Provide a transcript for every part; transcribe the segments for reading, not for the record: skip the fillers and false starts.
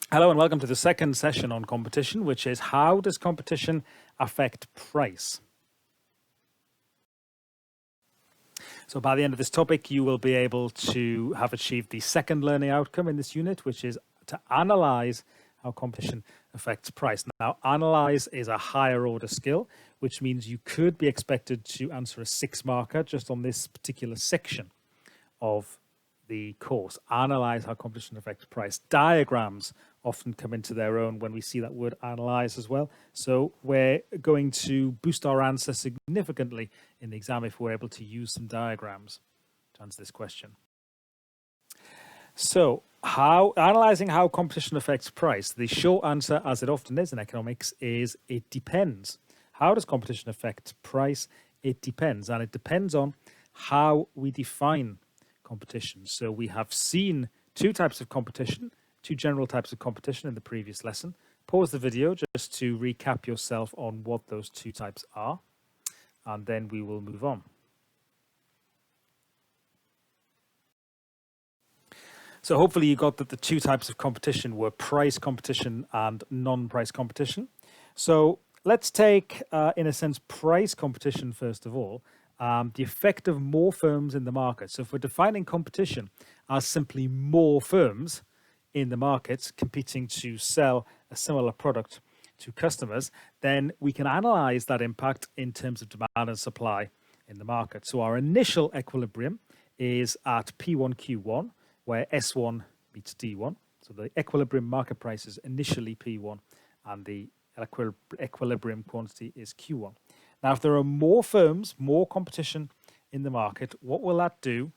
Hello and welcome to the second session on competition, which is how does competition affect price? So by the end of this topic, you will be able to have achieved the second learning outcome in this unit, which is to analyze how competition affects price. Now, analyze is a higher order skill, which means you could be expected to answer a 6-marker just on this particular section of the course. Analyze how competition affects price. Diagrams often come into their own when we see that word analyze as well. So we're going to boost our answer significantly in the exam if we're able to use some diagrams to answer this question. So analyzing how competition affects price, the short answer, as it often is in economics, is it depends. How does competition affect price? It depends, and it depends on how we define competition. So we have seen two types of competition, two general types of competition in the previous lesson. Pause the video just to recap yourself on what those two types are, and then we will move on. So hopefully you got that the two types of competition were price competition and non-price competition. So let's take, in a sense, price competition first of all. The effect of more firms in the market. So if we're defining competition as simply more firms in the market competing to sell a similar product to customers, then we can analyze that impact in terms of demand and supply in the market. So our initial equilibrium is at P1Q1, where S1 meets D1. So the equilibrium market price is initially P1 and the equilibrium quantity is Q1. Now, if there are more firms, more competition in the market, what will that do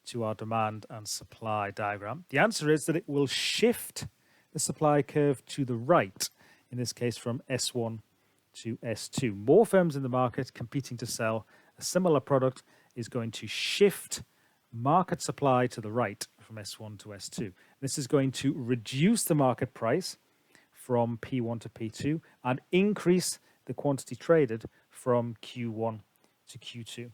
to our demand and supply diagram? The answer is that it will shift the supply curve to the right, in this case from S1 to S2. More firms in the market competing to sell a similar product is going to shift market supply to the right from S1 to S2. This is going to reduce the market price from P1 to P2 and increase the quantity traded from Q1 to Q2.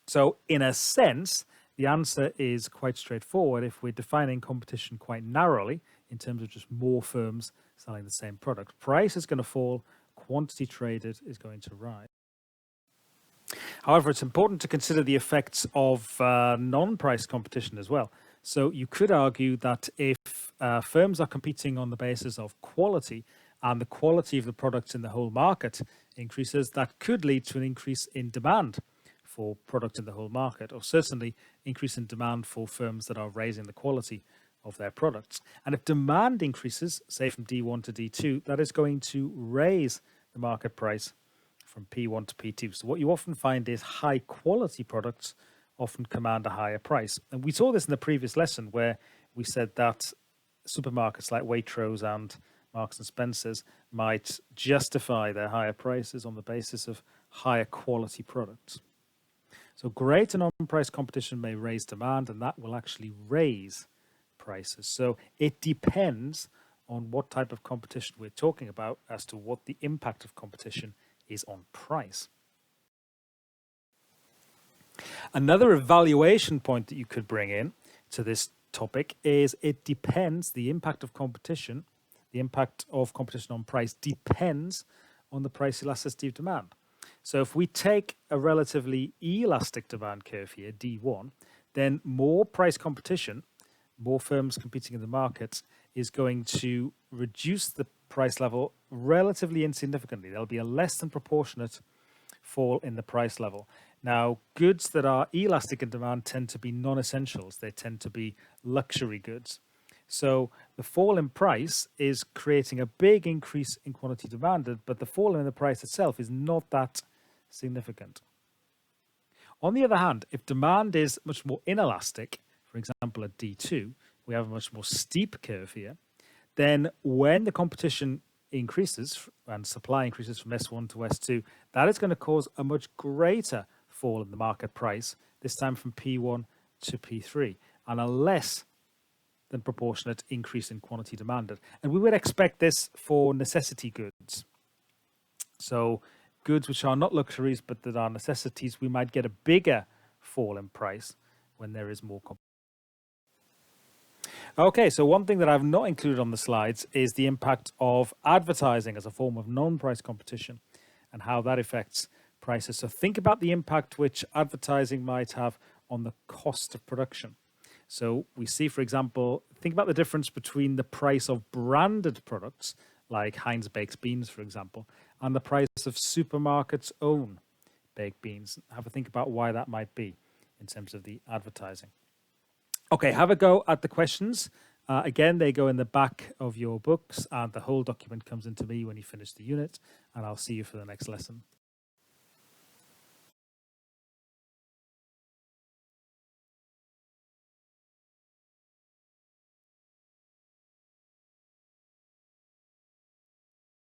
So in a sense, the answer is quite straightforward if we're defining competition quite narrowly in terms of just more firms selling the same product. Price is going to fall, quantity traded is going to rise. However, it's important to consider the effects of non-price competition as well. So you could argue that if firms are competing on the basis of quality and the quality of the products in the whole market increases, that could lead to an increase in demand for products in the whole market, or certainly increase in demand for firms that are raising the quality of their products. And if demand increases, say from D1 to D2, that is going to raise the market price from P1 to P2. So what you often find is high quality products often command a higher price. And we saw this in the previous lesson where we said that supermarkets like Waitrose and Marks and Spencer's might justify their higher prices on the basis of higher quality products. So greater non-price competition may raise demand, and that will actually raise prices. So it depends on what type of competition we're talking about as to what the impact of competition is on price. Another evaluation point that you could bring in to this topic is it depends, the impact of competition on price depends on the price elasticity of demand. So if we take a relatively elastic demand curve here, D1, then more price competition, more firms competing in the market, is going to reduce the price level relatively insignificantly. There'll be a less than proportionate fall in the price level. Now, goods that are elastic in demand tend to be non-essentials. They tend to be luxury goods. So the fall in price is creating a big increase in quantity demanded, but the fall in the price itself is not that significant. On the other hand, if demand is much more inelastic, for example, at D2, we have a much more steep curve here, then when the competition increases and supply increases from S1 to S2, that is going to cause a much greater fall in the market price, this time from P1 to P3, and a less than proportionate increase in quantity demanded. And we would expect this for necessity goods. So goods which are not luxuries but that are necessities, we might get a bigger fall in price when there is more competition. Okay, so one thing that I've not included on the slides is the impact of advertising as a form of non-price competition and how that affects prices. So think about the impact which advertising might have on the cost of production. So we see, for example, think about the difference between the price of branded products like Heinz baked beans, for example, and the price of supermarkets' own baked beans. Have a think about why that might be in terms of the advertising. Okay, have a go at the questions. Again, they go in the back of your books, and the whole document comes into me when you finish the unit, and I'll see you for the next lesson.